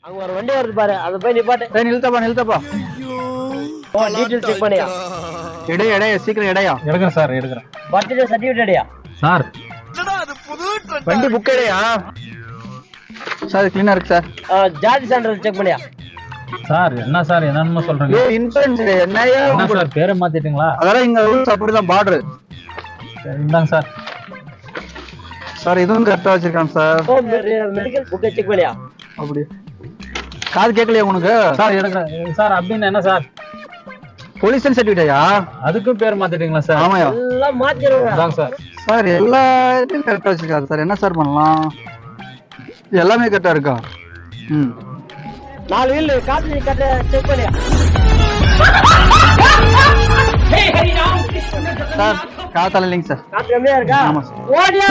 அங்க ஒரு வண்டி வருது பாரு, அதை போய் நிப்பாட்டு. நிறுத்தப்பா டீடைல் செக் பண்ணியா? எடைய சீக்கிரம் எடையா. எடுக்கிறேன் சார், எடுக்கிறேன். பர்த்டே சர்டிபிகேட் எடையா? சார் வண்டி புக் எடையா சார்? கிளீனா இருக்கு சார். ஜாதி சான்றிதழ் செக் பண்ணியா? சார் என்ன சார் என்னன்னு சொல்றீங்க? இன்சூரன்ஸ் என்னையா என்ன சார் பேரை மாத்திட்டீங்களா? அதெல்லாம் இங்க ரூல்ஸ் அப்படிதான் பார்டர். இந்தாங்க சார். சார் இதுவும் கரெக்டா வச்சிருக்காங்க சார். மெடிக்கல் புக்கை செக் பண்ணியா? அப்படி காது கேட்கலையா உனக்கு? சார் எடுக்கிறேன் சார். அப்படின்னு என்ன சார்? பொலியூஷன் சர்டிபிகேட்டா? அதுக்கும் பேர் மாத்திட்டீங்களா சார்? ஆமாயா. எல்லாம் மாத்திடுவாங்க. இதாங்க சார். சார் எல்லாத்தையும் கரெக்டா வச்சிருக்காரு சார். என்ன சார் பண்ணலாம்? எல்லாமே கரெக்டா இருக்கா? 4 வீல் காத்து கட்ட செக் பண்ணியா? சார் காத்தால இல்லைங்க சார். காத்து கம்மியா இருக்கா? ஆமா சார். ஓடியா